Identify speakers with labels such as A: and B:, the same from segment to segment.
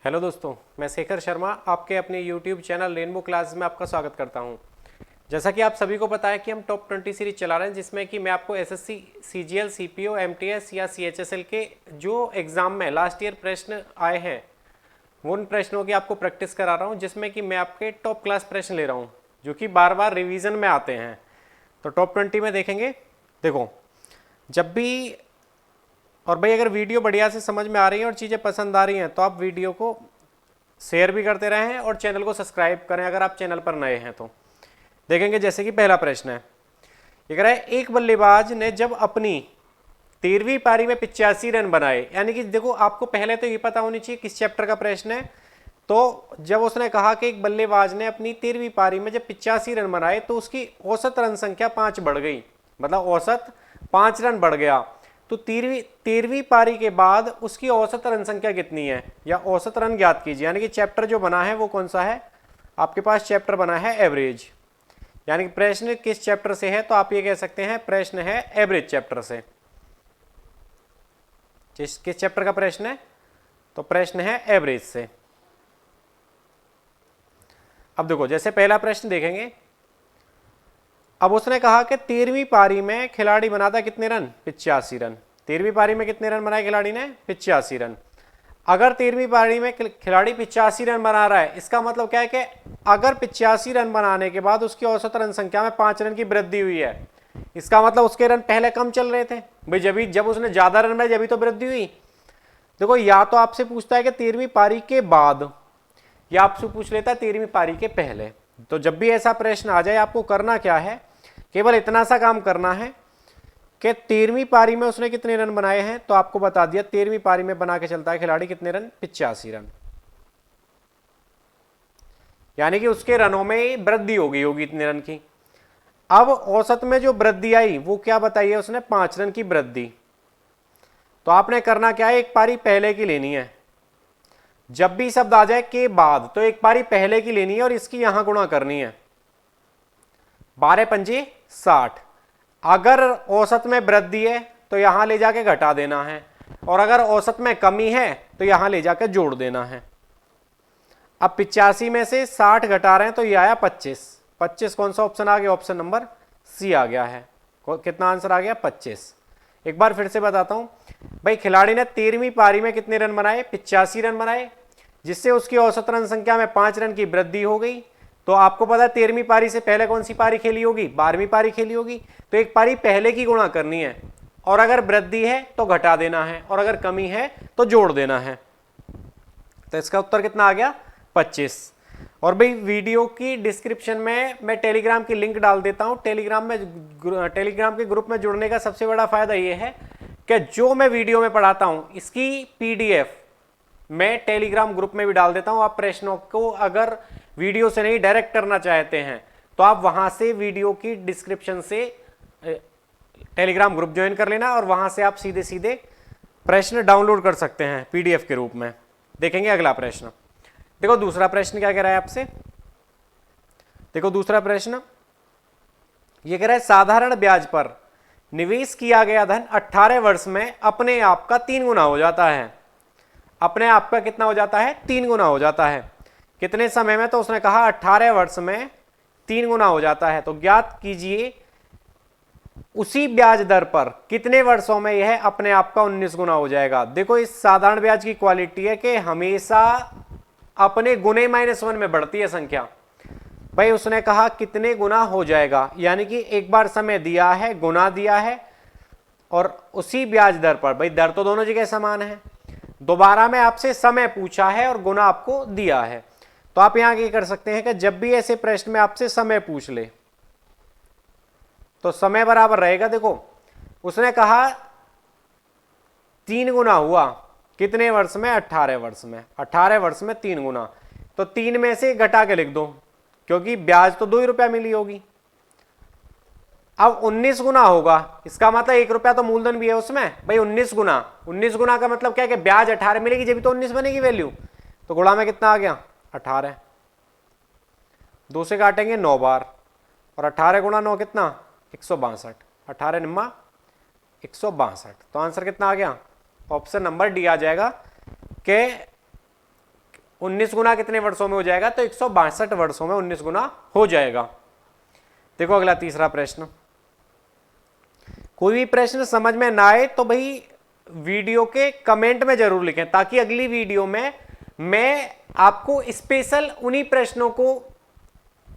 A: Hello दोस्तों, मैं शेखर शर्मा आपके अपने यूट्यूब चैनल रेनबो क्लास में आपका स्वागत करता हूं। जैसा कि आप सभी को पता है कि हम टॉप 20 सीरीज चला रहे हैं, जिसमें कि मैं आपको एसएससी, सीजीएल, सीपीओ, एमटीएस या सीएचएसएल के जो एग्ज़ाम में लास्ट ईयर प्रश्न आए हैं उन प्रश्नों की आपको प्रैक्टिस करा रहा हूं, जिसमें कि मैं आपके टॉप क्लास प्रश्न ले रहा हूं जो कि बार बार रिवीजन में आते हैं। तो टॉप 20 में देखेंगे। देखो, जब भी और भाई अगर वीडियो बढ़िया से समझ में आ रही है और चीज़ें पसंद आ रही हैं तो आप वीडियो को शेयर भी करते रहें और चैनल को सब्सक्राइब करें अगर आप चैनल पर नए हैं तो। देखेंगे जैसे कि पहला प्रश्न है, ये कह रहा है एक बल्लेबाज ने जब अपनी 13वीं पारी में 85 रन बनाए, यानी कि देखो आपको पहले तो ये पता होनी चाहिए किस चैप्टर का प्रश्न है। तो जब उसने कहा कि एक बल्लेबाज ने अपनी 13वीं पारी में जब 85 रन बनाए तो उसकी औसत रन संख्या 5 बढ़ गई, मतलब औसत 5 रन बढ़ गया। तो 13वीं पारी के बाद उसकी औसत रन संख्या कितनी है, या औसत रन ज्ञात कीजिए। यानी कि चैप्टर जो बना है वो कौन सा है, आपके पास चैप्टर बना है एवरेज, यानी कि प्रश्न किस चैप्टर से है, तो आप ये कह सकते हैं प्रश्न है एवरेज चैप्टर से। किस चैप्टर का प्रश्न है, तो प्रश्न है एवरेज से। अब देखो जैसे पहला प्रश्न देखेंगे। अब उसने कहा कि 13वीं पारी में खिलाड़ी बनाता कितने रन, 85 रन। 13वीं पारी में कितने रन बनाए खिलाड़ी ने, 85 रन। अगर 13वीं पारी में खिलाड़ी 85 रन बना रहा है, इसका मतलब क्या है कि अगर 85 रन बनाने के बाद उसकी औसत रन संख्या में 5 रन की वृद्धि हुई है, इसका मतलब उसके रन पहले कम चल रहे थे भाई। जब उसने ज्यादा रन बनाए जब तो वृद्धि हुई। देखो, या तो आपसे पूछता है कि 13वीं पारी के बाद, या आपसे पूछ लेता है 13वीं पारी के पहले। तो जब भी ऐसा प्रश्न आ जाए आपको करना क्या है, केवल इतना सा काम करना है कि 13वीं पारी में उसने कितने रन बनाए हैं, तो आपको बता दिया 13वीं पारी में बना के चलता है खिलाड़ी कितने रन, 85 रन। यानी कि उसके रनों में वृद्धि हो गई होगी इतने रन की। अब औसत में जो वृद्धि आई वो क्या बताइए, उसने 5 रन की वृद्धि। तो आपने करना क्या है, एक पारी पहले की लेनी है। जब भी शब्द आ जाए के बाद तो एक पारी पहले की लेनी है और इसकी यहां गुणा करनी है। 12 पंजे 60। अगर औसत में वृद्धि है तो यहां ले जाके घटा देना है, और अगर औसत में कमी है तो यहां ले जाकर जोड़ देना है। अब 85 में से 60 घटा रहे हैं तो ये आया 25। 25 कौन सा ऑप्शन आ गया, ऑप्शन नंबर सी आ गया है। कितना आंसर आ गया, 25। एक बार फिर से बताता हूं भाई, खिलाड़ी ने 13वीं पारी में कितने रन बनाए, 85 रन बनाए, जिससे उसकी औसत रन संख्या में 5 रन की वृद्धि हो गई। तो आपको पता है 13वीं पारी से पहले कौन सी पारी खेली होगी, 12वीं पारी खेली होगी। तो एक पारी पहले की गुणा करनी है, और अगर वृद्धि है तो घटा देना है, और अगर कमी है तो जोड़ देना है। तो इसका उत्तर कितना आ गया, 25। और भाई वीडियो की डिस्क्रिप्शन में मैं टेलीग्राम की लिंक डाल देता हूं। टेलीग्राम के ग्रुप में जुड़ने का सबसे बड़ा फायदा यह है कि जो मैं वीडियो में पढ़ाता हूं इसकी पीडीएफ मैं टेलीग्राम ग्रुप में भी डाल देता हूं। आप प्रश्नों को अगर वीडियो से नहीं डायरेक्ट करना चाहते हैं तो आप वहां से वीडियो की डिस्क्रिप्शन से टेलीग्राम ग्रुप ज्वाइन कर लेना, और वहां से आप सीधे सीधे प्रश्न डाउनलोड कर सकते हैं पीडीएफ के रूप में। देखेंगे अगला प्रश्न। देखो दूसरा प्रश्न क्या कह रहा है आपसे। देखो दूसरा प्रश्न ये कह रहा है साधारण ब्याज पर निवेश किया गया धन 18 वर्ष में अपने आप का 3 गुना हो जाता है। अपने आप का कितना हो जाता है, 3 गुना हो जाता है। कितने समय में, तो उसने कहा 18 वर्ष में 3 गुना हो जाता है। तो ज्ञात कीजिए उसी ब्याज दर पर कितने वर्षों में यह अपने आप का 19 गुना हो जाएगा। देखो इस साधारण ब्याज की क्वालिटी है कि हमेशा अपने गुने -1 में बढ़ती है संख्या। भाई उसने कहा कितने गुना हो जाएगा, यानी कि एक बार समय दिया है, गुना दिया है, और उसी ब्याज दर पर, भाई दर तो दोनों जगह समान है, दोबारा में आपसे समय पूछा है और गुना आपको दिया है। तो आप यहां क्या कर सकते हैं कि जब भी ऐसे प्रश्न में आपसे समय पूछ ले तो समय बराबर रहेगा। देखो उसने कहा 3 गुना हुआ कितने वर्ष में, 18 वर्ष में। 18 वर्ष में 3 गुना, तो 3 में से घटा के लिख दो, क्योंकि ब्याज तो 2 ही रुपया मिली होगी। अब 19 गुना होगा, इसका मतलब 1 रुपया तो मूलधन भी है उसमें। भाई 19 गुना, 19 गुना का मतलब क्या है कि ब्याज 18 मिलेगी जब तो 19 बनेगी वैल्यू। तो गुणा में कितना आ गया, 18। 2 से काटेंगे 9 बार, और 18 गुणा 9 कितना, 162। 18 निम्मा 162। तो आंसर कितना आ गया, ऑप्शन नंबर डी आ जाएगा कि 19 गुना कितने वर्षों में हो जाएगा? तो 162 वर्षों में 19 गुना हो जाएगा। देखो अगला तीसरा प्रश्न। कोई भी प्रश्न समझ में ना आए तो भाई वीडियो के कमेंट में जरूर लिखें, ताकि अगली वीडियो में मैं आपको स्पेशल उन्हीं प्रश्नों को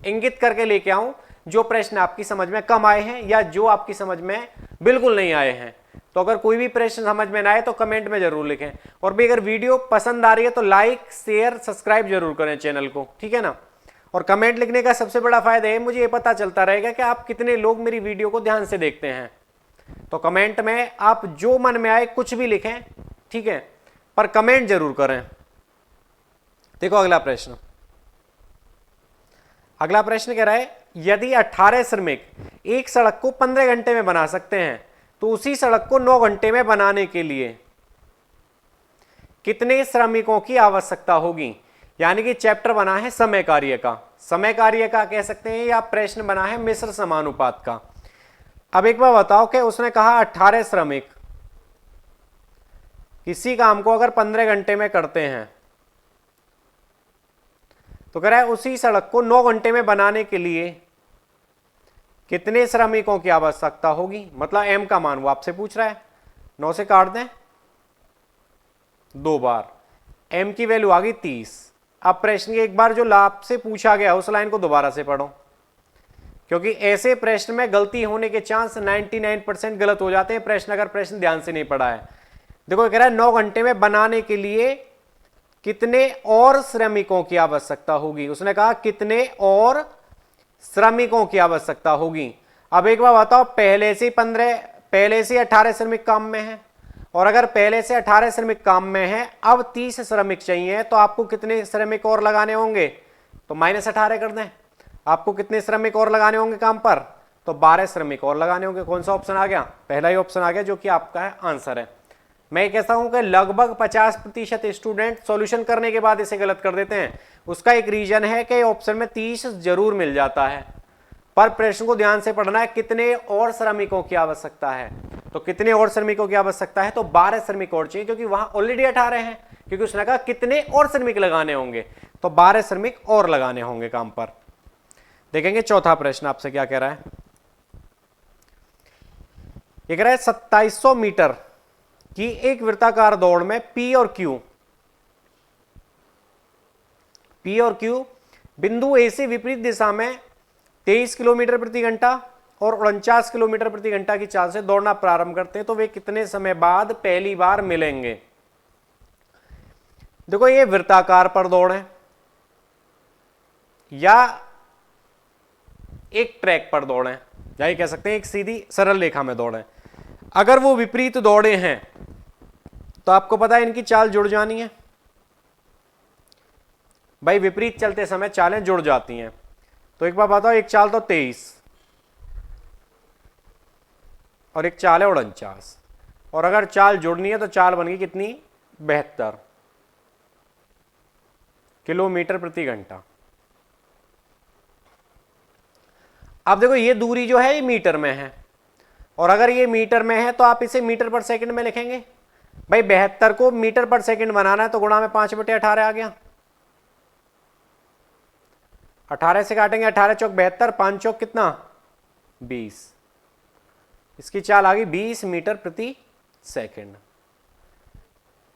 A: इंगित करके लेके आऊं जो प्रश्न आपकी समझ में कम आए हैं या जो आपकी समझ में बिल्कुल नहीं आए हैं। तो अगर कोई भी प्रश्न समझ में ना आए तो कमेंट में जरूर लिखें। और भी अगर वीडियो पसंद आ रही है तो लाइक शेयर सब्सक्राइब जरूर करें चैनल को, ठीक है ना। और कमेंट लिखने का सबसे बड़ा फायदा है, मुझे ये पता चलता रहेगा कि आप कितने लोग मेरी वीडियो को ध्यान से देखते हैं। तो कमेंट में आप जो मन में आए कुछ भी लिखें, ठीक है, पर कमेंट जरूर करें। देखो अगला प्रश्न। अगला प्रश्न कह रहा है, यदि 18 श्रमिक एक सड़क को 15 घंटे में बना सकते हैं तो उसी सड़क को 9 घंटे में बनाने के लिए कितने श्रमिकों की आवश्यकता होगी? यानी कि चैप्टर बना है समय कार्य का, समय कार्य का कह सकते हैं, या प्रश्न बना है मिश्र समानुपात का। अब एक बार बताओ कि उसने कहा 18 श्रमिक किसी काम को अगर 15 घंटे में करते हैं तो कह रहा है उसी सड़क को 9 घंटे में बनाने के लिए कितने श्रमिकों की आवश्यकता होगी? मतलब एम का मान वो आपसे पूछ रहा है। 9 से काट दें 2 बार, एम की वैल्यू आ गई 30। अब प्रश्न के एक बार जो लाभ से पूछा गया उस लाइन को दोबारा से पढ़ो, क्योंकि ऐसे प्रश्न में गलती होने के चांस 99% गलत हो जाते हैं प्रश्न अगर प्रश्न ध्यान से नहीं पढ़ा है। देखो कह रहा है 9 घंटे में बनाने के लिए कितने और श्रमिकों की आवश्यकता होगी। उसने कहा कितने और श्रमिकों की आवश्यकता होगी। अब एक बार बताओ, पहले से 18 श्रमिक काम में हैं, और अगर पहले से 18 श्रमिक काम में हैं, अब 30 श्रमिक चाहिए, तो आपको कितने श्रमिक और लगाने होंगे? तो -18 कर दें। आपको कितने श्रमिक और लगाने होंगे काम पर? तो 12 श्रमिक और लगाने होंगे। कौन सा ऑप्शन आ गया? पहला ही ऑप्शन आ गया, जो कि आपका है आंसर है। मैं कहता हूं कि लगभग 50% स्टूडेंट सॉल्यूशन करने के बाद इसे गलत कर देते हैं। उसका एक रीजन है कि ऑप्शन में 30 जरूर मिल जाता है, पर प्रश्न को ध्यान से पढ़ना है। कितने और श्रमिकों की आवश्यकता है? तो कितने और श्रमिकों की आवश्यकता है? तो 12 श्रमिक और चाहिए, क्योंकि वहां ऑलरेडी 18 हैं, क्योंकि उसने कहा कितने और श्रमिक लगाने होंगे, तो 12 श्रमिक और लगाने होंगे काम पर। देखेंगे चौथा प्रश्न आपसे क्या कह रहा है। ये कह रहा है 2700 मीटर की एक वृत्ताकार दौड़ में P और Q बिंदु A से विपरीत दिशा में 23 किलोमीटर प्रति घंटा और 49 किलोमीटर प्रति घंटा की चाल से दौड़ना प्रारंभ करते हैं, तो वे कितने समय बाद पहली बार मिलेंगे? देखो ये वृत्ताकार पर दौड़ है या एक ट्रैक पर दौड़ है, या ये कह सकते हैं एक सीधी सरल रेखा में दौड़ है। अगर वो विपरीत दौड़े हैं तो आपको पता है इनकी चाल जुड़ जानी है। भाई विपरीत चलते समय चालें जुड़ जाती हैं। तो एक बार बताओ, एक चाल तो 23 और एक चाल है 49, और अगर चाल जुड़नी है तो चाल बन गई कितनी? 72 किलोमीटर प्रति घंटा। अब देखो ये दूरी जो है ये मीटर में है, और अगर ये मीटर में है तो आप इसे मीटर पर सेकंड में लिखेंगे। भाई 72 को मीटर पर सेकंड बनाना है तो गुणा में 5/18 आ गया। 18 से काटेंगे, 18 चौक 72, 5 चौक कितना? 20। इसकी चाल आ गई 20 मीटर प्रति सेकंड।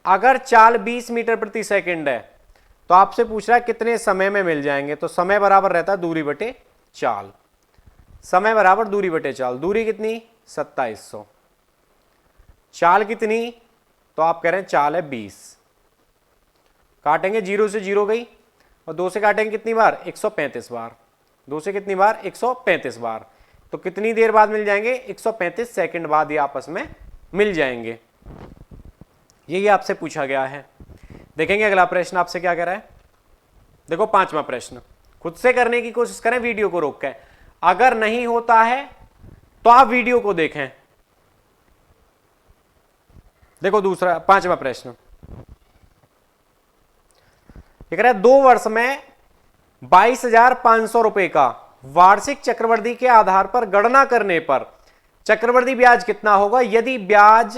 A: अगर चाल 20 मीटर प्रति सेकंड है तो आपसे पूछ रहा है कितने समय में मिल जाएंगे। तो समय बराबर रहता है दूरी बटे चाल। समय बराबर दूरी बटे चाल। दूरी कितनी? 2700। चाल कितनी? तो आप कह रहे हैं चाल है 20। काटेंगे, 0 से 0 गई, और 2 से काटेंगे कितनी बार? 135 बार। 2 से कितनी बार? 135 बार। तो कितनी देर बाद मिल जाएंगे? 135 सेकंड बाद ये आपस में मिल जाएंगे। यही आपसे पूछा गया है। देखेंगे अगला प्रश्न आपसे क्या कह रहा है। देखो 5वां प्रश्न, खुद से करने की कोशिश करें वीडियो को रोक कर। अगर नहीं होता है तो आप वीडियो को देखें। देखो 5वां प्रश्न कह रहा है 2 वर्ष में 22,500 रुपए का वार्षिक चक्रवृद्धि के आधार पर गणना करने पर चक्रवृद्धि ब्याज कितना होगा यदि ब्याज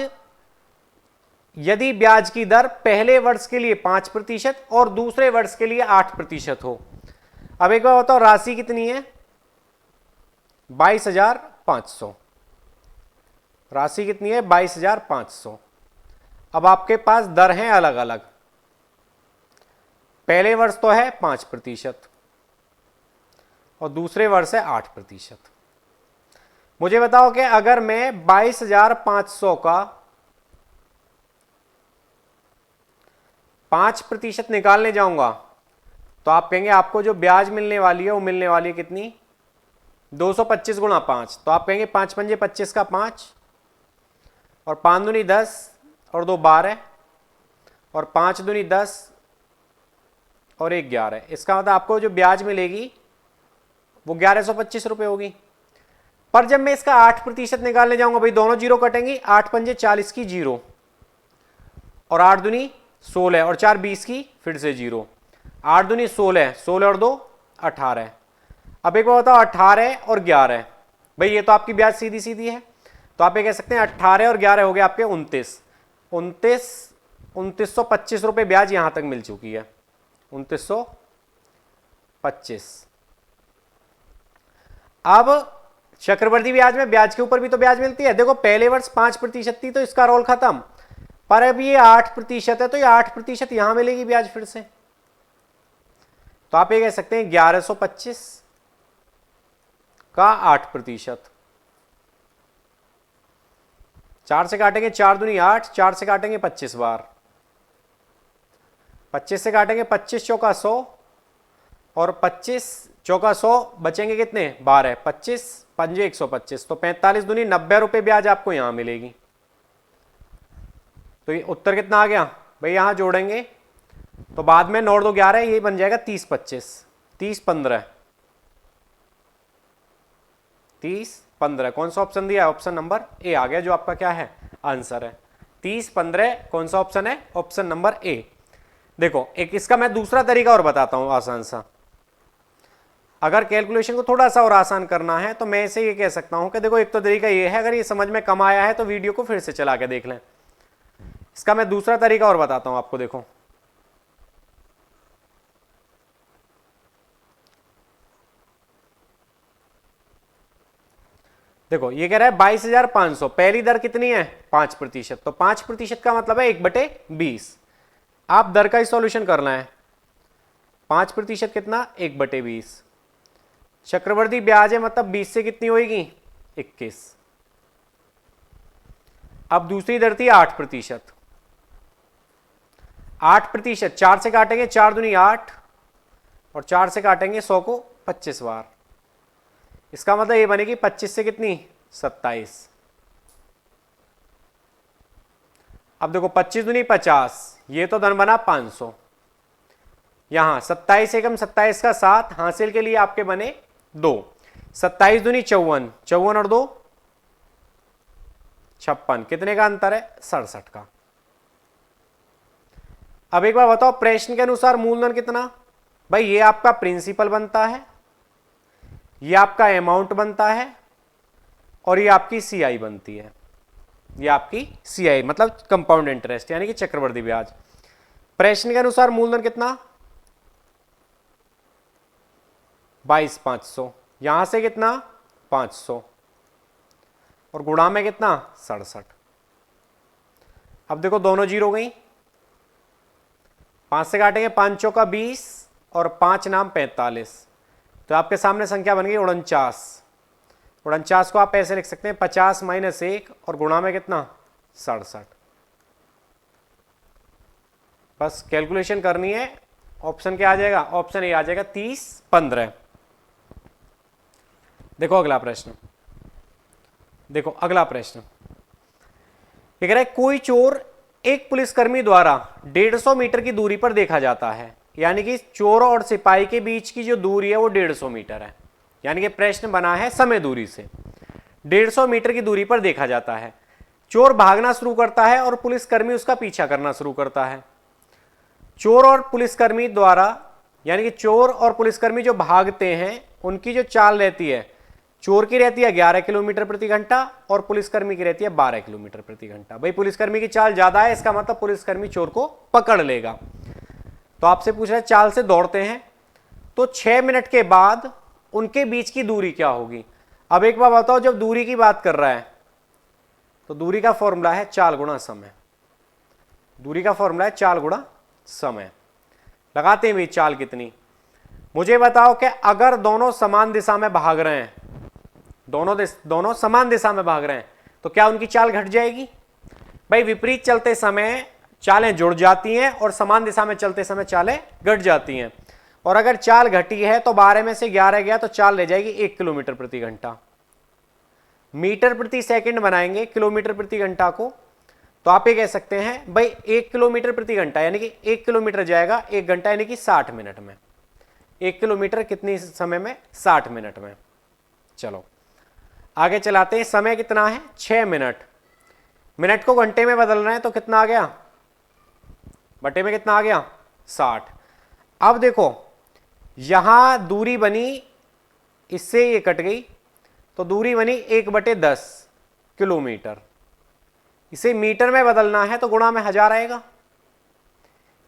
A: यदि ब्याज की दर पहले वर्ष के लिए 5% और दूसरे वर्ष के लिए 8% हो। अब एक बार बताओ, राशि कितनी है? 22,500। राशि कितनी है? 22,500। अब आपके पास दर हैं अलग अलग। पहले वर्ष तो है 5% और दूसरे वर्ष है 8%। मुझे बताओ कि अगर मैं 22,500 का 5% निकालने जाऊंगा तो आप कहेंगे आपको जो ब्याज मिलने वाली है वो मिलने वाली है कितनी? 225 गुणा 5। तो आप कहेंगे 5 पंजे 25 का 5 और 5 दूनी 10 और 2 12 और 5 दूनी 10 और 1 11। इसका मतलब आपको जो ब्याज मिलेगी वो 1125 रुपये होगी। पर जब मैं इसका 8% निकालने जाऊंगा, भाई दोनों जीरो कटेंगी, 8 पंजे 40 की जीरो और 8 दूनी 16 और 4 20 की फिर से जीरो, 8 दूनी 16, 16 और 2 18। अब एक बार बताओ 18 और 11, भाई ये तो आपकी ब्याज सीधी सीधी है, तो आप ये कह सकते हैं 18 और 11 हो गए आपके 2925 रुपये ब्याज यहां तक मिल चुकी है। 2925। अब चक्रवृद्धि ब्याज में ब्याज के ऊपर भी तो ब्याज मिलती है। देखो पहले वर्ष 5% थी तो इसका रोल खत्म, पर अब ये 8% है तो ये 8% यहां मिलेगी ब्याज फिर से। तो आप ये कह सकते हैं 1125 का 8%। 4 से काटेंगे 4 दूनी 8, 4 से काटेंगे 25 बार, 25 से काटेंगे 25 चौका 100 और 25 चौका 100 बचेंगे कितने? 12, 25 पंजे 125, तो 45 दूनी 90 रुपये ब्याज आपको यहां मिलेगी। तो ये उत्तर कितना आ गया? भाई यहां जोड़ेंगे तो बाद में 9 2 11, ये बन जाएगा 30 25, 30 15, 30 15। कौन सा ऑप्शन दिया है? ऑप्शन नंबर ए आ गया, जो आपका क्या है? आंसर है 30 15। कौन सा ऑप्शन है? Option number A. देखो एक इसका मैं दूसरा तरीका और बताता हूं आसान सा। अगर कैलकुलेशन को थोड़ा सा और आसान करना है तो मैं इसे ये कह सकता हूं कि देखो एक तो तरीका ये है, अगर ये समझ में कम आया है तो वीडियो को फिर से चला के देख लें। इसका मैं दूसरा तरीका और बताता हूं आपको। देखो देखो ये कह रहा है 22,500, पहली दर कितनी है? 5%। तो 5% का मतलब है 1/20। आप दर का ही सॉल्यूशन करना है। 5% कितना? 1/20। चक्रवर्ती ब्याज है मतलब 20 से कितनी होगी? 21। अब दूसरी दर थी 8%। 8%, 4 से काटेंगे 4 दूनी 8 और 4 से काटेंगे 100 को 25 बार। इसका मतलब ये बनेगी 25 से कितनी? 27। अब देखो 25 दूनी 50, ये तो धन बना 500। यहां 27 एकम 27 का 7 हासिल के लिए आपके बने 2। 27 दूनी 54, 54 और 2 56। कितने का अंतर है? 67 का। अब एक बार बताओ प्रश्न के अनुसार मूलधन कितना? भाई ये आपका प्रिंसिपल बनता है, ये आपका अमाउंट बनता है और ये आपकी सीआई बनती है। ये आपकी सीआई मतलब कंपाउंड इंटरेस्ट यानी कि चक्रवृद्धि ब्याज। प्रश्न के अनुसार मूलधन कितना? 22,500। यहां से कितना? 500 और गुणा में कितना? 67। अब देखो दोनों जीरो गई, 5 से काटेंगे 5 चौका 20 और 5 नाम 45, तो आपके सामने संख्या बन गई 49। 49 को आप ऐसे लिख सकते हैं 50 - 1 और गुणा में कितना? 67। बस कैलकुलेशन करनी है। ऑप्शन क्या आ जाएगा? ऑप्शन ए आ जाएगा 30 15। देखो अगला प्रश्न, देखो अगला प्रश्न ये कह रहा है कोई चोर एक पुलिसकर्मी द्वारा 150 मीटर की दूरी पर देखा जाता है, यानी कि चोर और सिपाही के बीच की जो दूरी है वो 150 मीटर है। यानी कि प्रश्न बना है समय दूरी से, 150 मीटर की दूरी पर देखा जाता है। चोर भागना शुरू करता है और पुलिसकर्मी उसका पीछा करना शुरू करता है। चोर और पुलिसकर्मी द्वारा, यानी कि चोर और पुलिसकर्मी जो भागते हैं उनकी जो चाल रहती है, चोर की रहती है 11 किलोमीटर प्रति घंटा और पुलिसकर्मी की रहती है 12 किलोमीटर प्रति घंटा। भाई पुलिसकर्मी की चाल ज्यादा है, इसका मतलब पुलिसकर्मी चोर को पकड़ लेगा। तो आपसे पूछ रहा है चाल से दौड़ते हैं तो 6 मिनट के बाद उनके बीच की दूरी क्या होगी। अब एक बार बताओ, जब दूरी की बात कर रहा है तो दूरी का फॉर्मूला है चाल गुणा समय। दूरी का फॉर्मूला है चाल गुणा समय। लगाते हैं भाई चाल कितनी। मुझे बताओ कि अगर दोनों समान दिशा में भाग रहे हैं, दोनों समान दिशा में भाग रहे हैं, तो क्या उनकी चाल घट जाएगी। भाई विपरीत चलते समय चालें जुड़ जाती हैं और समान दिशा में चलते समय चालें घट जाती हैं। और अगर चाल घटी है तो 12 में से 11 गया तो चाल ले जाएगी 1 किलोमीटर प्रति घंटा। मीटर प्रति सेकंड बनाएंगे किलोमीटर प्रति घंटा को, तो आप ये कह सकते हैं भाई 1 किलोमीटर प्रति घंटा यानी कि 1 किलोमीटर जाएगा 1 घंटा यानी कि 60 मिनट में। 1 किलोमीटर कितनी समय में, 60 मिनट में। चलो आगे चलाते हैं। समय कितना है, 6 मिनट। मिनट को घंटे में बदल रहे हैं तो कितना आ गया, बटे में कितना आ गया, 60। अब देखो यहां दूरी बनी, इससे ये कट गई तो दूरी बनी 1/10 किलोमीटर। इसे मीटर में बदलना है तो गुणा में 1000 आएगा।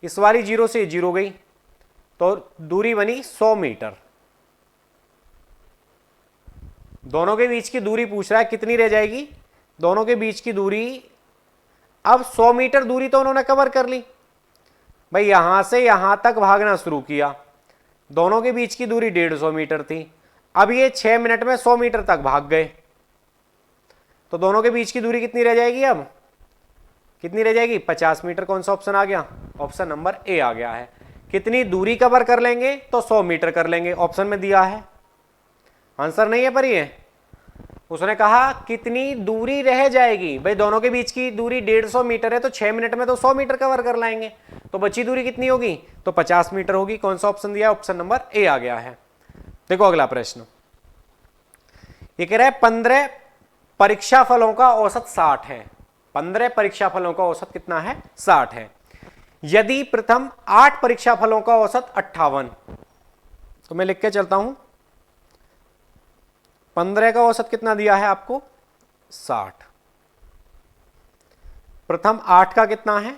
A: इस वाली 0 से 0 गई तो दूरी बनी 100 मीटर। दोनों के बीच की दूरी पूछ रहा है कितनी रह जाएगी, दोनों के बीच की दूरी। अब 100 मीटर दूरी तो उन्होंने कवर कर ली। भाई यहां से यहां तक भागना शुरू किया, दोनों के बीच की दूरी 150 मीटर थी। अब ये 6 मिनट में 100 मीटर तक भाग गए तो दोनों के बीच की दूरी कितनी रह जाएगी, अब कितनी रह जाएगी, 50 मीटर। कौन सा ऑप्शन आ गया, ऑप्शन नंबर ए आ गया है। कितनी दूरी कवर कर लेंगे तो 100 मीटर कर लेंगे, ऑप्शन में दिया है। आंसर नहीं है पर ये उसने कहा कितनी दूरी रह जाएगी। भाई दोनों के बीच की दूरी 150 मीटर है तो 6 मिनट में तो 100 मीटर कवर कर लाएंगे, तो बची दूरी कितनी होगी, तो 50 मीटर होगी। कौन सा ऑप्शन दिया है, ऑप्शन नंबर ए आ गया है। देखो अगला प्रश्न, ये कह रहा है 15 परीक्षा फलों का औसत 60 है। 15 परीक्षा फलों का औसत कितना है, 60 है। यदि प्रथम 8 परीक्षा फलों का औसत 58, तो मैं लिख के चलता हूं 15 का औसत कितना दिया है आपको, 60। प्रथम 8 का कितना है,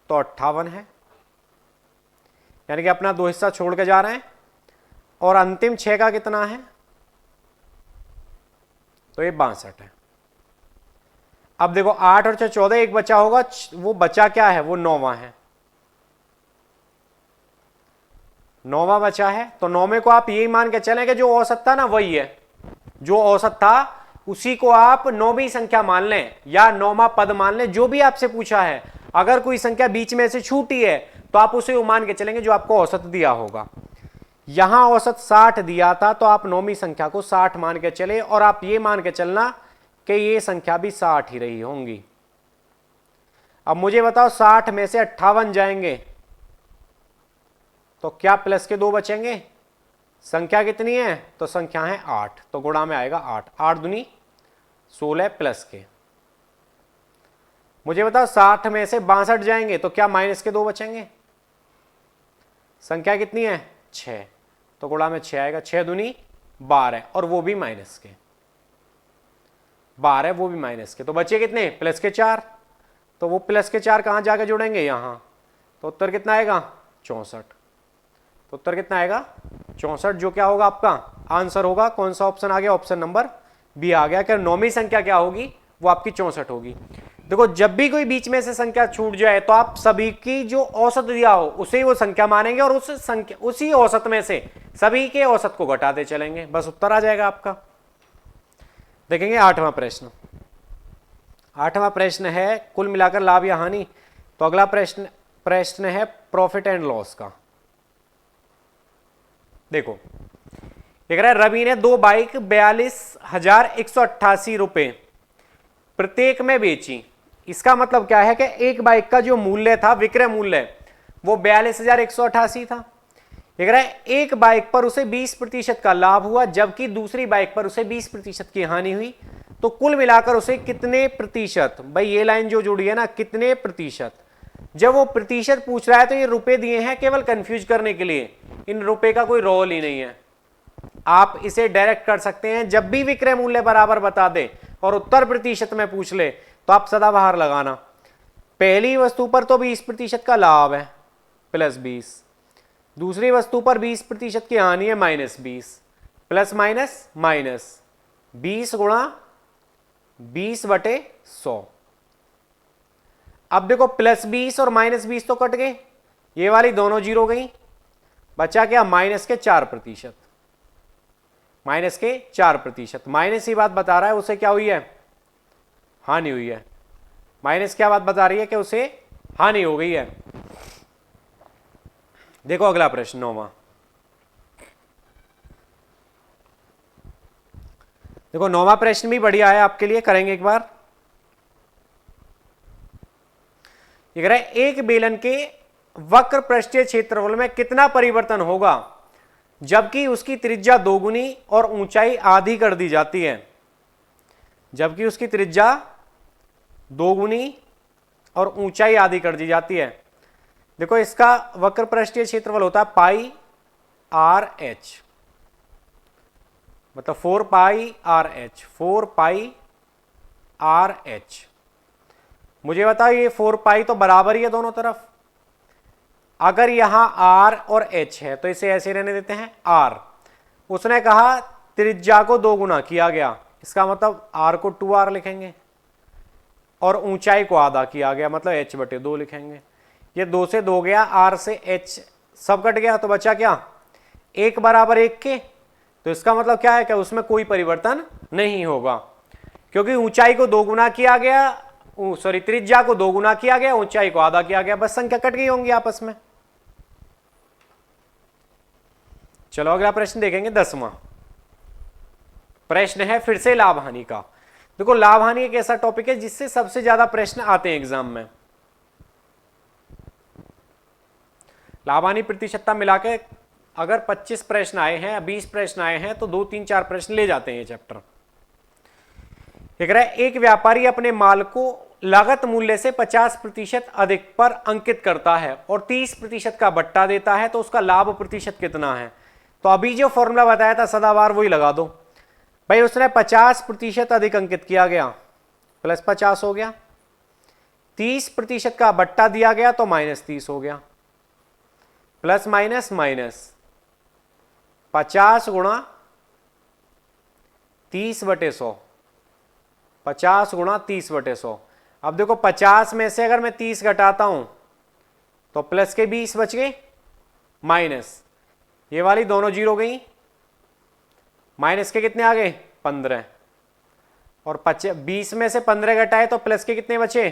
A: तो 58 है, यानी कि अपना 2 हिस्सा छोड़ के जा रहे हैं। और अंतिम 6 का कितना है, तो ये 62 है। अब देखो 8 और 6 14, एक बचा होगा, वो बचा क्या है, वो 9वां है। 9वां बचा है तो 9वें को आप यही मान के चलें कि जो औसत था ना वही है, जो औसत था उसी को आप 9वीं संख्या मान लें या 9वां पद मान लें, जो भी आपसे पूछा है। अगर कोई संख्या बीच में से छूटी है तो आप उसे मान के चलेंगे जो आपको औसत दिया होगा। यहां औसत 60 दिया था तो आप 9वीं संख्या को 60 मान के चले, और आप ये मान के चलना कि ये संख्या भी 60 ही रही होंगी। अब मुझे बताओ 60 में से 58 जाएंगे तो क्या प्लस के 2 बचेंगे, संख्या कितनी है, तो संख्या है 8, तो गुणा में आएगा 8। 8 दूनी 16 प्लस के। मुझे बताओ 60 में से 62 जाएंगे तो क्या माइनस के 2 बचेंगे, संख्या कितनी है 6, तो गुणा में 6 आएगा। 6 दूनी 12 और वो भी माइनस के, 12 वो भी माइनस के, तो बचे कितने, प्लस के 4। तो वो प्लस के 4 कहां जाके जुड़ेंगे, यहां, तो उत्तर कितना आएगा 64। तो उत्तर कितना आएगा 64, जो क्या होगा आपका आंसर होगा। कौन सा ऑप्शन आ गया, ऑप्शन नंबर बी आ गया। क्या 9वीं संख्या क्या होगी, वो आपकी 64 होगी। देखो जब भी कोई बीच में से संख्या छूट जाए तो आप सभी की जो औसत दिया हो उसे वो संख्या मानेंगे और उस संख्या उसी औसत में से सभी के औसत को घटाते चलेंगे, बस उत्तर आ जाएगा आपका। देखेंगे 8वां प्रश्न। 8वां प्रश्न है कुल मिलाकर लाभ या हानि। तो अगला प्रश्न है प्रॉफिट एंड लॉस का। देखो देख रहा है, रवि ने 2 बाइक 42,188 रुपए प्रत्येक में बेची। इसका मतलब क्या है कि एक बाइक का जो मूल्य था, विक्रय मूल्य, वो 42,188 था। देख रहा है, एक बाइक पर उसे 20% का लाभ हुआ जबकि दूसरी बाइक पर उसे 20% की हानि हुई। तो कुल मिलाकर उसे कितने प्रतिशत, भाई ये लाइन जो जुड़ी है ना, कितने प्रतिशत। जब वो प्रतिशत पूछ रहा है तो ये रुपए दिए हैं केवल कंफ्यूज करने के लिए, इन रुपए का कोई रोल ही नहीं है। आप इसे डायरेक्ट कर सकते हैं। जब भी विक्रय मूल्य बराबर बता दे और उत्तर प्रतिशत में पूछ ले तो आप सदाबहार लगाना। पहली वस्तु पर तो 20% का लाभ है +20, दूसरी वस्तु पर 20% की हानि है -20, प्लस माइनस माइनस 20 गुणा 20/100। अब देखो +20 और -20 तो कट गए, ये वाली दोनों जीरो गई, बचा क्या -4%। -4%, माइनस ही बात बता रहा है उसे क्या हुई है, हानि हुई है। माइनस क्या बात बता रही है कि उसे हानि हो गई है। देखो अगला प्रश्न 9वां। देखो 9वां प्रश्न भी बढ़िया है आपके लिए, करेंगे एक बार। ये कह रहा है एक बेलन के वक्र पृष्ठीय क्षेत्रफल में कितना परिवर्तन होगा जबकि उसकी त्रिज्या दोगुनी और ऊंचाई आधी कर दी जाती है। जबकि उसकी त्रिज्या दोगुनी और ऊंचाई आधी कर दी जाती है। देखो इसका वक्र पृष्ठीय क्षेत्रफल होता है πRh, मतलब 4πRh। मुझे बताओ ये 4π तो बराबर ही है दोनों तरफ। अगर यहां r और h है तो इसे ऐसे रहने देते हैं r। उसने कहा त्रिज्या को 2 गुना किया गया, इसका मतलब r को 2r लिखेंगे और ऊंचाई को आधा किया गया, मतलब h/2 लिखेंगे। ये 2 से 2 गया, r से h सब कट गया, तो बचा क्या 1 बराबर 1 के। तो इसका मतलब क्या है कि उसमें कोई परिवर्तन नहीं होगा, क्योंकि ऊंचाई को 2 गुना किया गया, सॉरी त्रिज्या को 2 गुना किया गया, ऊंचाई को आधा किया गया, बस संख्या कट गई होंगी आपस में। चलो अगला प्रश्न देखेंगे 10वां प्रश्न है फिर से लाभ हानि का। देखो लाभ हानि एक ऐसा टॉपिक है जिससे सबसे ज्यादा प्रश्न आते हैं एग्जाम में। लाभ हानि प्रतिशतता मिला के अगर 25 प्रश्न आए हैं, 20 प्रश्न आए हैं तो 2, 3, 4 प्रश्न ले जाते हैं ये चैप्टर। देख रहा है एक व्यापारी अपने माल को लागत मूल्य से 50% अधिक पर अंकित करता है और 30% का बट्टा देता है, तो उसका लाभ प्रतिशत कितना है। तो अभी जो फॉर्मूला बताया था सदाबहार वही लगा दो भाई। उसने 50% अधिक अंकित किया गया, +50 हो गया, 30% का बट्टा दिया गया तो -30 हो गया, प्लस माइनस माइनस 50 गुणा 30/100, 50 गुणा 30/100। अब देखो 50 में से अगर मैं 30 घटाता हूं तो प्लस के 20 बच गए, माइनस ये वाली दोनों जीरो गई, माइनस के कितने आ गए 15, और 20 में से 15 घटाए तो प्लस के कितने बचे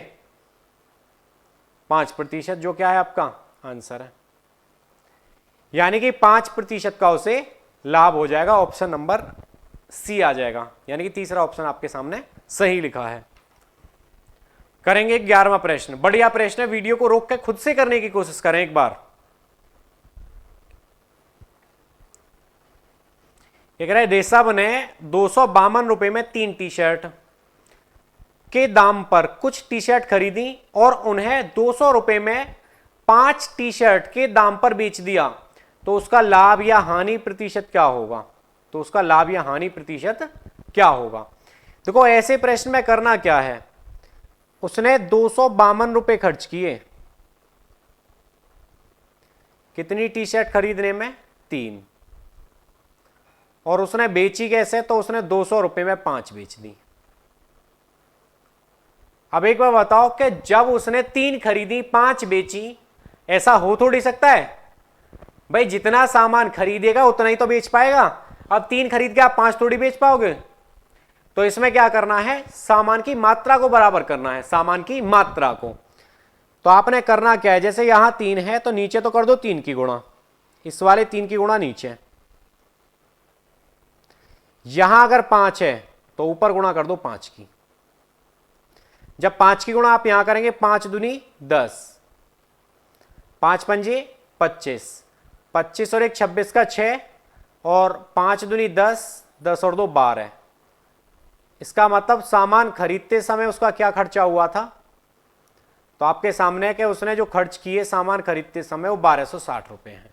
A: 5%, जो क्या है आपका आंसर है। यानी कि 5% का उसे लाभ हो जाएगा, ऑप्शन नंबर सी आ जाएगा, यानी कि तीसरा ऑप्शन आपके सामने सही लिखा है। करेंगे 11वां प्रश्न, बढ़िया प्रश्न है, वीडियो को रोक के खुद से करने की कोशिश करें एक बार। एक रहा देसाब ने 252 रुपए में 3 टी-शर्ट के दाम पर कुछ टी-शर्ट खरीदी और उन्हें 200 रुपए में 5 टी-शर्ट के दाम पर बेच दिया, तो उसका लाभ या हानि प्रतिशत क्या होगा। तो उसका लाभ या हानि प्रतिशत क्या होगा। देखो ऐसे प्रश्न में करना क्या है, उसने 252 रुपए खर्च किए, कितनी टी-शर्ट खरीदने में 3, और उसने बेची कैसे, तो उसने 200 रुपए में 5 बेच दी। अब एक बार बताओ कि जब उसने 3 खरीदी 5 बेची, ऐसा हो थोड़ी सकता है भाई, जितना सामान खरीदेगा उतना ही तो बेच पाएगा। अब 3 खरीद के आप 5 थोड़ी बेच पाओगे। तो इसमें क्या करना है, सामान की मात्रा को बराबर करना है, सामान की मात्रा को। तो आपने करना क्या है, जैसे यहां 3 है तो नीचे तो कर दो 3 की गुणा, इस वाले 3 की गुणा नीचे। यहां अगर 5 है तो ऊपर गुणा कर दो 5 की। जब 5 की गुणा आप यहां करेंगे, 5 दूनी 10, 5 पंजे 25, 25 और 1 26 का 6, और 5 दूनी 10, 10 और 2 12। इसका मतलब सामान खरीदते समय उसका क्या खर्चा हुआ था, तो आपके सामने है कि उसने जो खर्च किए सामान खरीदते समय वो 1260 रुपए हैं।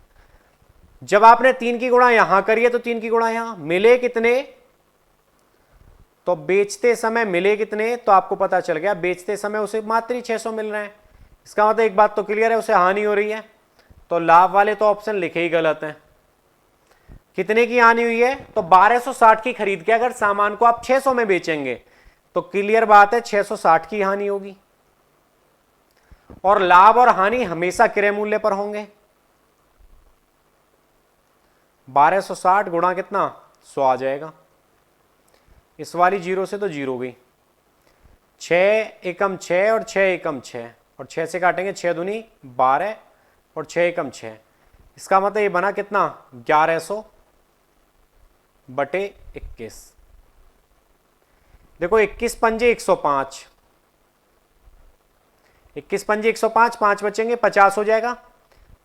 A: जब आपने 3 की गुणा यहां करी है तो 3 की गुणा यहां, मिले कितने, तो बेचते समय मिले कितने, तो आपको पता चल गया बेचते समय उसे मात्र ही 600 मिल रहे हैं। इसका मतलब एक बात तो क्लियर है, उसे हानि हो रही है, तो लाभ वाले तो ऑप्शन लिखे ही गलत हैं। कितने की हानि हुई है, तो 1260 की खरीद के अगर सामान को आप 600 में बेचेंगे तो क्लियर बात है 660 की हानि होगी। और लाभ और हानि हमेशा क्रय मूल्य पर होंगे। 1260 गुणा कितना 100 आ जाएगा। इस वाली जीरो से तो जीरो गई, 6 एकम 6 और 6 एकम 6 और 6 से काटेंगे 6 दूनी 12 और 6 एकम 6। इसका मतलब ये बना कितना 1100 बटे 21। देखो 21 पंजे 105, 21 पंजे 105, 5 बचेंगे 50 हो जाएगा,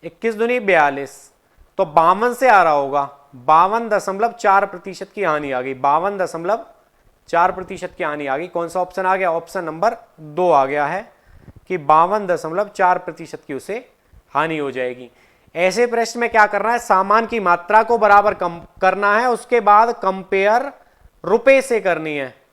A: 21 दूनी 42, तो 52 से आ रहा होगा, 52.4% की हानि आ गई, 52.4% की हानि आ गई। कौन सा ऑप्शन आ गया, ऑप्शन नंबर 2 आ गया है कि 52.4% की उसे हानि हो जाएगी। ऐसे प्रश्न में क्या करना है, सामान की मात्रा को बराबर कम करना है, उसके बाद कंपेयर रुपए से करनी है।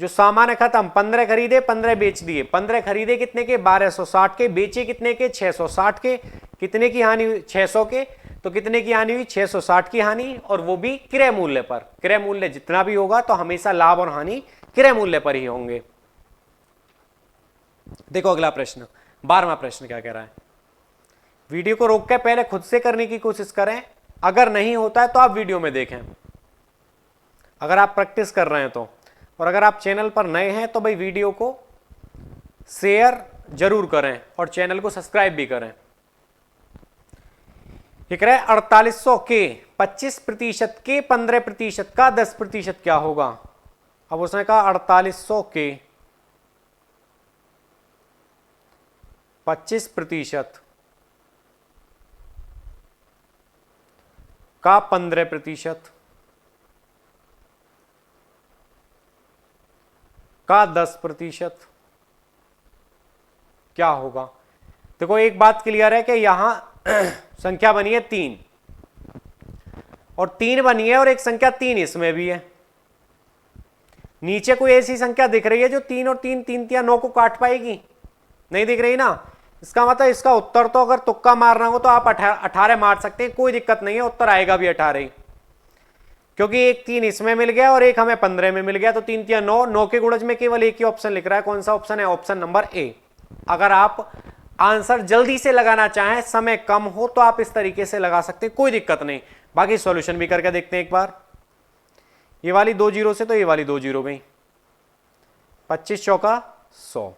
A: जो सामान है खत्म, 15 खरीदे 15 बेच दिए, 15 खरीदे कितने के 1260 के, बेचे कितने के 660 के, कितने की हानि हुई 600 के, तो कितने की हानि हुई 660 की हानि, और वो भी क्रय मूल्य पर। क्रय मूल्य जितना भी होगा तो हमेशा लाभ और हानि क्रय मूल्य पर ही होंगे। देखो अगला प्रश्न, 12वां प्रश्न क्या कह रहा है। वीडियो को रोक के पहले खुद से करने की कोशिश करें, अगर नहीं होता है तो आप वीडियो में देखें, अगर आप प्रैक्टिस कर रहे हैं तो। और अगर आप चैनल पर नए हैं तो भाई वीडियो को शेयर जरूर करें और चैनल को सब्सक्राइब भी करें। ये कह रहे हैं 4800 के 25% के 15% का 10% क्या होगा। अब उसने कहा 4800 के 25% का 15% का 10% क्या होगा। देखो एक बात क्लियर है कि यहां संख्या बनी है 3 और 3 बनी है और एक संख्या 3 इसमें भी है। नीचे कोई ऐसी संख्या दिख रही है जो 3 और 3 3 या 9 को काट पाएगी, नहीं दिख रही ना। इसका मतलब इसका उत्तर तो अगर तुक्का मारना हो तो आप 18 मार सकते हैं, कोई दिक्कत नहीं है, उत्तर आएगा भी 18 ही, क्योंकि एक 3 इसमें मिल गया और एक हमें 15 में मिल गया, तो 3 3 9, 9 के गुणज में केवल एक ही ऑप्शन लिख रहा है। कौन सा ऑप्शन है, ऑप्शन नंबर ए। अगर आप आंसर जल्दी से लगाना चाहें, समय कम हो, तो आप इस तरीके से लगा सकते हैं, कोई दिक्कत नहीं। बाकी सॉल्यूशन भी करके देखते हैं एक बार। ये वाली 2 जीरो से तो ये वाली 2 जीरो गई, 25 चौका 100,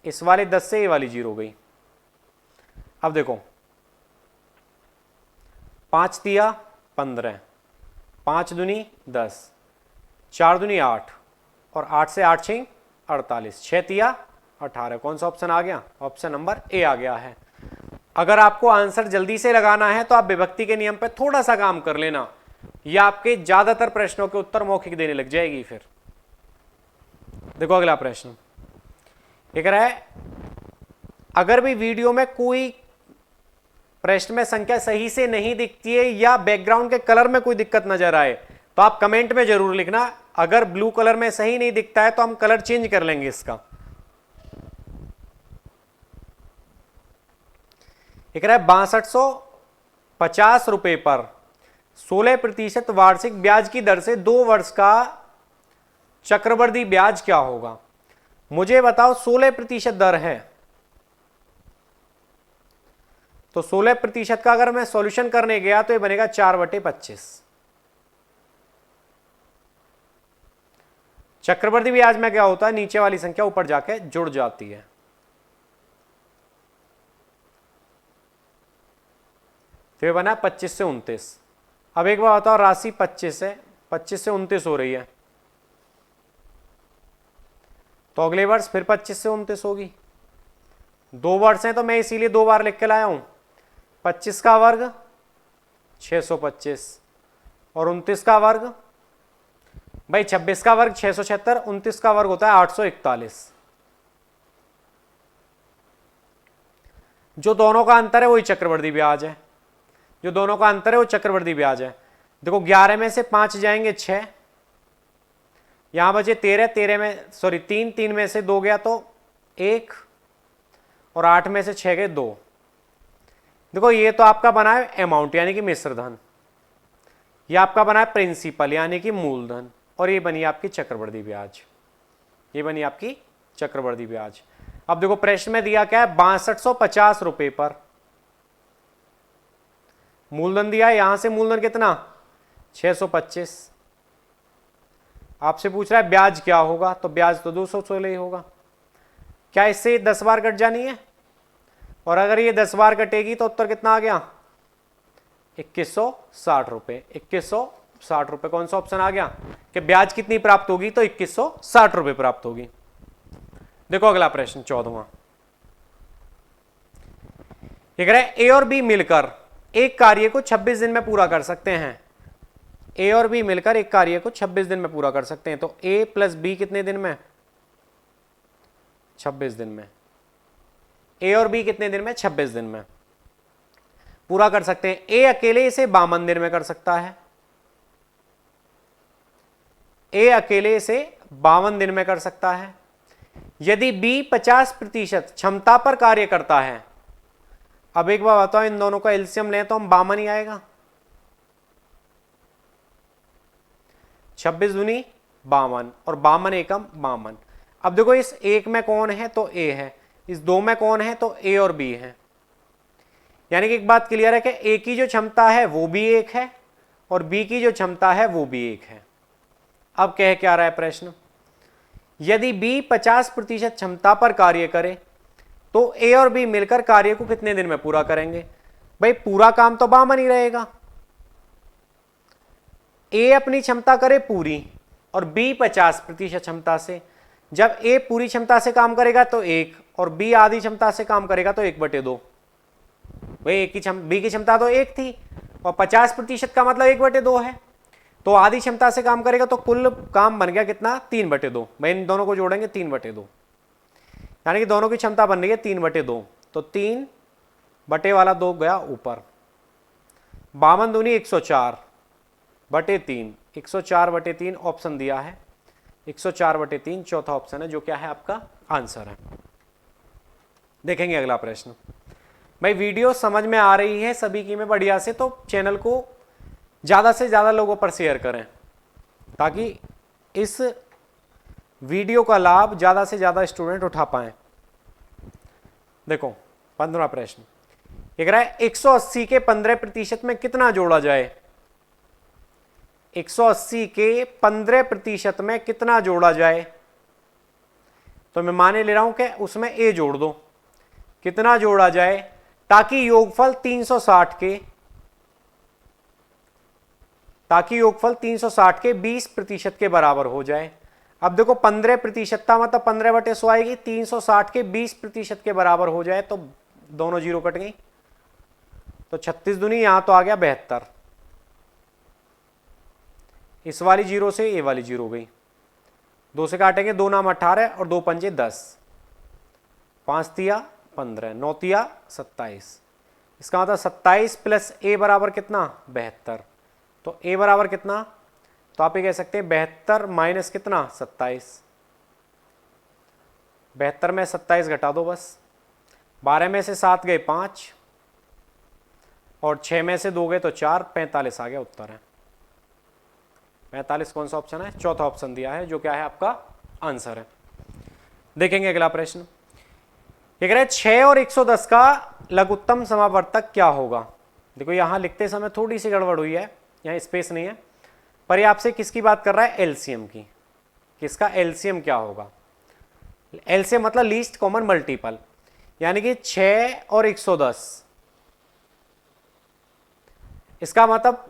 A: इस वाले 10 से ये वाली 0 गई। अब देखो 5 दिया 15, 5 दूनी 10, 4 दूनी 8 और 8 से 8 6 48, 6 दिया 18। कौन सा ऑप्शन आ गया, ऑप्शन नंबर ए आ गया है। अगर आपको आंसर जल्दी से लगाना है तो आप विभक्ति के नियम पे थोड़ा सा काम कर लेना, या आपके ज्यादातर प्रश्नों के उत्तर मौखिक देने लग जाएगी फिर। देखो अगला प्रश्न ये कह रहा है, अगर भी वीडियो में कोई प्रश्न में संख्या सही से नहीं दिखती है या बैकग्राउंड के कलर में कोई दिक्कत नजर आए तो आप कमेंट में जरूर लिखना। अगर ब्लू कलर में सही नहीं दिखता है तो हम कलर चेंज कर लेंगे इसका। ये कह रहा है 6250 रुपए पर 16% वार्षिक ब्याज की दर से 2 वर्ष का चक्रवृद्धि ब्याज क्या होगा। मुझे बताओ 16% दर है, तो 16% का अगर मैं सॉल्यूशन करने गया तो ये बनेगा 4/25। चक्रवृद्धि ब्याज में क्या होता है, नीचे वाली संख्या ऊपर जाके जुड़ जाती है। तो ये बना 25 से 29। अब एक बार बताओ, राशि 25 से 29 हो रही है, तो अगले वर्ष फिर 25 से 29 होगी। 2 वर्ष हैं तो मैं इसीलिए 2 बार लिख के लाया हूं। 25 का वर्ग 625 और 29 का वर्ग, भाई 26 का वर्ग 676, 29 का वर्ग होता है 841। जो दोनों का अंतर है वही चक्रवृद्धि ब्याज है। जो दोनों का अंतर है वो चक्रवृद्धि ब्याज है। देखो 11 में से 5 जाएंगे 6, यहां बचे 13, 13 में सॉरी 3, 3 में से 2 गया तो 1, और 8 में से 6 गए 2। देखो ये तो आपका बना है अमाउंट यानी कि मिश्र धन, ये आपका बना है प्रिंसिपल यानी कि मूलधन, और ये बनी आपकी चक्रवृद्धि ब्याज, ये बनी आपकी चक्रवृद्धि ब्याज। अब देखो प्रश्न में दिया क्या है, 6250 रुपए पर मूलधन दिया है, यहां से मूलधन कितना 625। आपसे पूछ रहा है ब्याज क्या होगा, तो ब्याज तो 216 ही होगा। क्या इससे 10 बार कट जानी है, और अगर ये 10 बार कटेगी तो उत्तर कितना आ गया 2160 रुपए। 2160 रुपए कौन सा ऑप्शन आ गया कि ब्याज कितनी प्राप्त होगी, तो 2160 रुपए प्राप्त होगी। देखो अगला प्रश्न 14वां, ये कह रहा है ए और बी मिलकर एक कार्य को 26 दिन में पूरा कर सकते हैं। ए और बी मिलकर एक कार्य को 26 दिन में पूरा कर सकते हैं, तो ए प्लस बी कितने दिन में 26 दिन में। ए और बी कितने दिन में 26 दिन में पूरा कर सकते हैं। ए अकेले इसे 52 दिन में कर सकता है, ए अकेले इसे 52 दिन में कर सकता है। यदि बी 50% क्षमता पर कार्य करता है, अब एक बार बताओ इन दोनों का एलसीएम लें तो हम 52 ही आएगा, 26 दूनी 52 और 52 एकम 52। अब देखो इस एक में कौन है तो ए है, इस दो में कौन है तो ए और बी है, यानी कि एक बात क्लियर है कि ए की जो क्षमता है वो भी एक है और बी की जो क्षमता है वो भी एक है। अब कह क्या रहा है प्रश्न, यदि बी 50% क्षमता पर कार्य करे तो ए और बी मिलकर कार्य को कितने दिन में पूरा करेंगे। भाई पूरा काम तो 52 ही रहेगा, ए अपनी क्षमता करे पूरी और बी 50% क्षमता से। जब ए पूरी क्षमता से काम करेगा तो 1 और बी आधी क्षमता से काम करेगा तो 1/2। भाई बी की क्षमता तो 1 थी और 50% का मतलब 1/2 है, तो आधी क्षमता से काम करेगा तो कुल काम बन गया कितना 3/2। भाई इन दोनों को जोड़ेंगे 3/2, यानी कि दोनों की क्षमता बन रही है 3/2, तो 3 बटे वाला 2 गया ऊपर। 52 दूनी 104/3, 104/3 ऑप्शन दिया है, 104/3 चौथा ऑप्शन है जो क्या है आपका आंसर है। देखेंगे अगला प्रश्न। भाई वीडियो समझ में आ रही है सभी की में बढ़िया से, तो चैनल को ज्यादा से ज्यादा लोगों पर शेयर करें ताकि इस वीडियो का लाभ ज्यादा से ज्यादा स्टूडेंट उठा पाए। देखो 15वां प्रश्न, ये कह रहा है 180 के 15% में कितना जोड़ा जाए। 180 के 15% में कितना जोड़ा जाए, तो मैं माने ले रहा हूं कि उसमें ए जोड़ दो, कितना जोड़ा जाए ताकि योगफल 360 के 20% के बराबर हो जाए। अब देखो 15% था मतलब 15/100 आएगी, 360 के 20% के बराबर हो जाए तो दोनों जीरो कट गई, तो 36 दूनी यहां तो आ गया 72, इस वाली जीरो से ये वाली जीरो गई, 2 से काटेंगे 2 नाम 18 और 2 पंजे 10, 5 तिया 15, 9 तिया 27। इसका मतलब 27 प्लस ए बराबर कितना 72, तो ए बराबर कितना, तो आप ये कह सकते हैं 72 माइनस कितना 27। 72 में 27 घटा दो बस, 12 में से 7 गए 5 और 6 में से 2 गए तो 4, 45 आ गया उत्तर है। 45 कौन सा ऑप्शन है, चौथा ऑप्शन दिया है जो क्या है आपका आंसर है। देखेंगे अगला प्रश्न, ये कह रहा है 6 और 110 का लघुत्तम समावर्तक क्या होगा। देखो यहां लिखते समय थोड़ी सी गड़बड़ हुई है, यहां स्पेस नहीं है, पर ये आपसे किसकी बात कर रहा है एलसीएम की, किसका एलसीएम क्या होगा। एलसीएम मतलब लीस्ट कॉमन मल्टीपल, यानी कि 6 और 110, इसका मतलब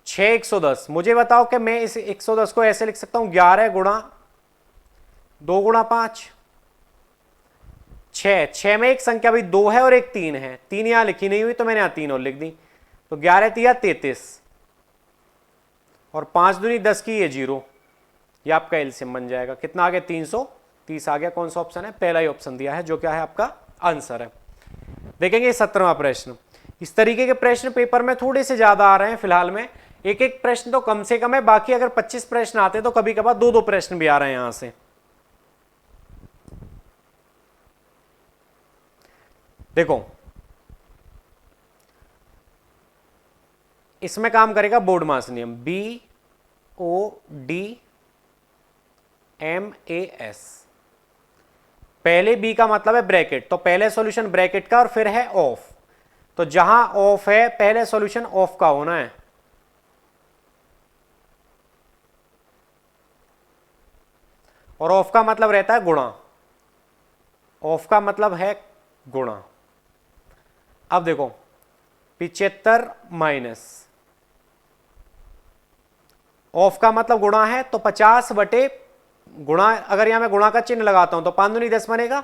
A: 6 110। मुझे बताओ कि मैं इस 110 को ऐसे लिख सकता हूं 11 गुणा 2 गुणा 5, 6 में एक संख्या भी 2 है और एक 3 है, 3 यहां लिखी नहीं हुई तो मैंने यहां 3 और लिख दी, तो 11 तिया 33 और 5 दूनी 10 की ये 0, ये आपका एलसीएम बन जाएगा। कितना आ गया 330 आ गया। कौन सा ऑप्शन है, पहला ही ऑप्शन दिया है जो क्या है आपका आंसर है। देखेंगे 17वां प्रश्न, इस तरीके के प्रश्न पेपर में थोड़े से ज्यादा आ रहे हैं फिलहाल में, एक एक प्रश्न तो कम से कम है, बाकी अगर 25 प्रश्न आते तो कभी कभार दो दो प्रश्न भी आ रहे हैं यहां से। देखो इसमें काम करेगा बोर्ड मास नियम, BODMAS। पहले बी का मतलब है ब्रैकेट, तो पहले सॉल्यूशन ब्रैकेट का और फिर है ऑफ, तो जहां ऑफ है पहले सॉल्यूशन ऑफ का होना है। और ऑफ का मतलब रहता है गुणा, ऑफ का मतलब है गुणा। अब देखो 75 माइनस, ऑफ का मतलब गुणा है, तो 50 बटे गुणा, अगर यहां मैं गुणा का चिन्ह लगाता हूं तो 5 दूनी 10 बनेगा,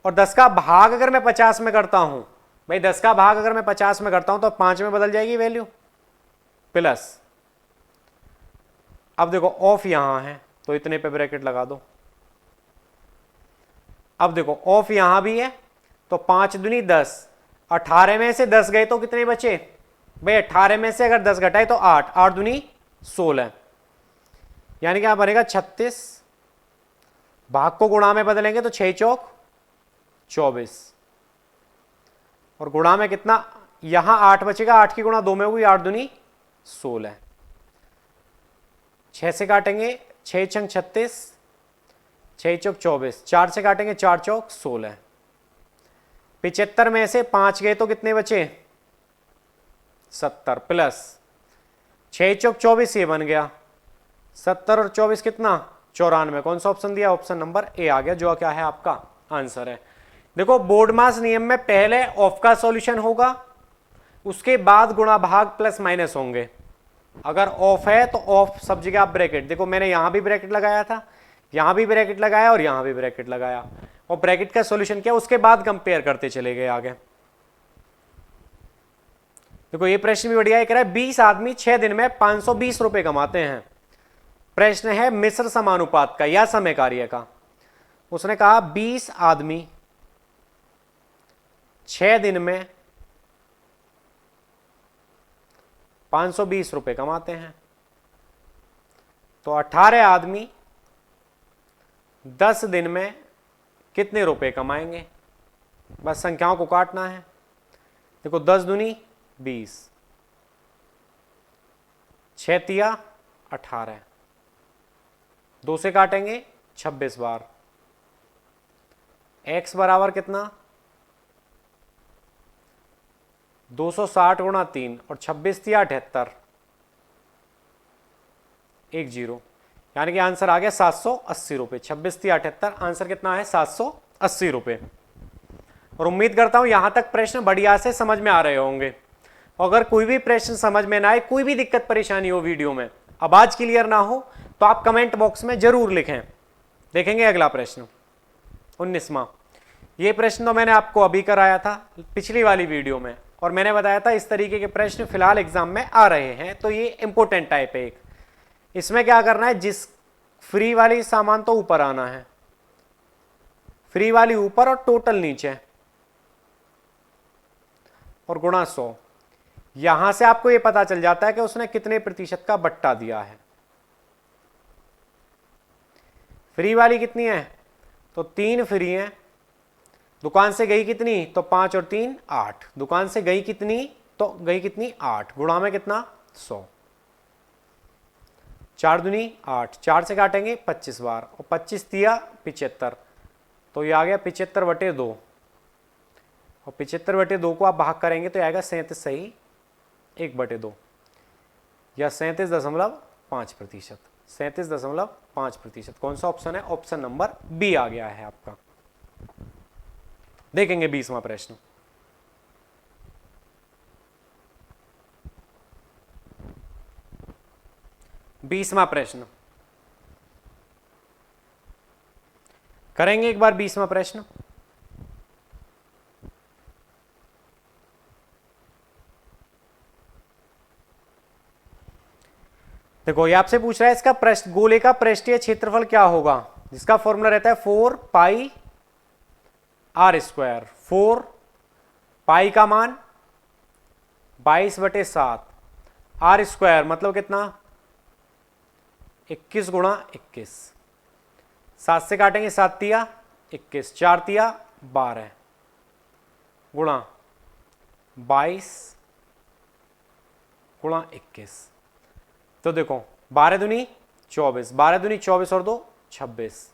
A: और 10 का भाग अगर मैं 50 में करता हूं, भाई 10 का भाग अगर मैं 50 में करता हूं तो 5 में बदल जाएगी वैल्यू, प्लस। अब देखो ऑफ यहां है तो इतने पे ब्रैकेट लगा दो। अब देखो ऑफ यहां भी है, तो 5 दूनी 10, 18 में से 10 गए तो कितने बचे भाई, 18 में से अगर 10 घटाए तो 8, 8 दूनी 16, यानी क्या बनेगा 36। भाग को गुणा में बदलेंगे तो 6 चौक 24, और गुणा में कितना, यहां 8 बचेगा, 8 की गुणा 2 में होगी, 8 दूनी 16, 6 से काटेंगे 6 छंग 36, 6 चौक 24, 4 से काटेंगे 4 चौक 16, 75 में से 5 गए तो कितने बचे 70, प्लस 6 चौक 24, ये बन गया 70 और 24 कितना 94। कौन सा ऑप्शन दिया, ऑप्शन नंबर ए आ गया, जो क्या है आपका आंसर है। देखो बोर्ड मास नियम में पहले ऑफ का सॉल्यूशन होगा, उसके बाद गुणा भाग प्लस माइनस होंगे। अगर ऑफ है तो ऑफ सब जगह आप ब्रैकेट, देखो मैंने यहां भी ब्रैकेट लगाया था, यहां भी ब्रैकेट लगाया और यहां भी ब्रैकेट लगाया, और ब्रैकेट का सॉल्यूशन किया, उसके बाद कंपेयर करते चले गए आगे। देखो ये प्रश्न भी बढ़िया है, कह रहा है 20 आदमी 6 दिन में 520 रुपए कमाते हैं। प्रश्न है मिश्र समानुपात का या समय कार्य का। उसने कहा 20 आदमी 6 दिन में 520 रुपए कमाते हैं, तो 18 आदमी 10 दिन में कितने रुपए कमाएंगे। बस संख्याओं को काटना है। देखो 10 दूनी 20, 6 तिया 18, 2 से काटेंगे 26 बार, x बराबर कितना 260 गुणा 3, और 26 तिया 78, 10, यानी कि आंसर आ गया 780 रुपए। 26 तिया 78, आंसर कितना है 780 रुपए। और उम्मीद करता हूं यहां तक प्रश्न बढ़िया से समझ में आ रहे होंगे। अगर कोई भी प्रश्न समझ में ना आए, कोई भी दिक्कत परेशानी हो वीडियो में, आवाज क्लियर ना हो, तो आप कमेंट बॉक्स में जरूर लिखें। देखेंगे अगला प्रश्न 19वां। ये प्रश्न तो मैंने आपको अभी कराया था पिछली वाली वीडियो में, और मैंने बताया था इस तरीके के प्रश्न फिलहाल एग्जाम में आ रहे हैं, तो ये इंपॉर्टेंट टाइप है एक। इसमें क्या करना है, जिस फ्री वाली सामान तो ऊपर आना है, फ्री वाली ऊपर और टोटल नीचे, और गुणा 100। यहां से आपको यह पता चल जाता है कि उसने कितने प्रतिशत का बट्टा दिया है। फ्री वाली कितनी है, तो 3 फ्री है। दुकान से गई कितनी, तो 5 और 3 8। दुकान से गई कितनी, तो गई कितनी 8, गुणा में कितना 100, 4 दूनी 8, 4 से काटेंगे 25 बार, और 25 तिया 75, तो ये आ गया 75 बटे 2, और 75 बटे 2 को आप भाग करेंगे तो आएगा 37 सही 1 बटे 2, या 37.5%। 37.5%। कौन सा ऑप्शन है, ऑप्शन नंबर बी आ गया है आपका। देखेंगे 20वां प्रश्न। प्रश्न करेंगे एक बार 20वां प्रश्न। देखो ये आपसे पूछ रहा है इसका गोले का पृष्ठीय क्षेत्रफल क्या होगा, जिसका फॉर्मूला रहता है 4 पाई r स्क्वायर। 4 पाई का मान 22/7 आर स्क्वायर मतलब कितना 21 गुणा 21, 7 से काटेंगे 7 तिया 21, 4 तिया 12 गुणा 22 गुणा 21। तो देखो 12 दूनी 24, 12 दूनी 24 और 2 26,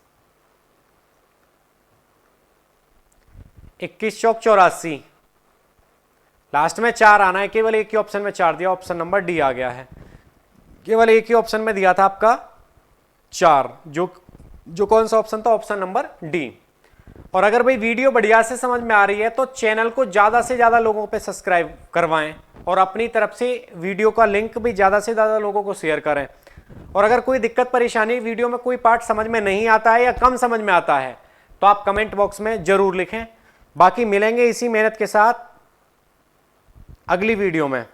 A: 21 चौक 84, लास्ट में 4 आना है, केवल एक ही ऑप्शन में 4 दिया, ऑप्शन नंबर डी आ गया है। केवल एक ही ऑप्शन में दिया था आपका 4, जो कौन सा ऑप्शन था, ऑप्शन नंबर डी। और अगर भाई वीडियो बढ़िया से समझ में आ रही है तो चैनल को ज्यादा से ज्यादा लोगों पे सब्सक्राइब करवाएं और अपनी तरफ से वीडियो का लिंक भी ज्यादा से ज्यादा लोगों को शेयर करें। और अगर कोई दिक्कत परेशानी, वीडियो में कोई पार्ट समझ में नहीं आता है या कम समझ में आता है तो आप कमेंट बॉक्स में जरूर लिखें। बाकी मिलेंगे इसी मेहनत के साथ अगली वीडियो में।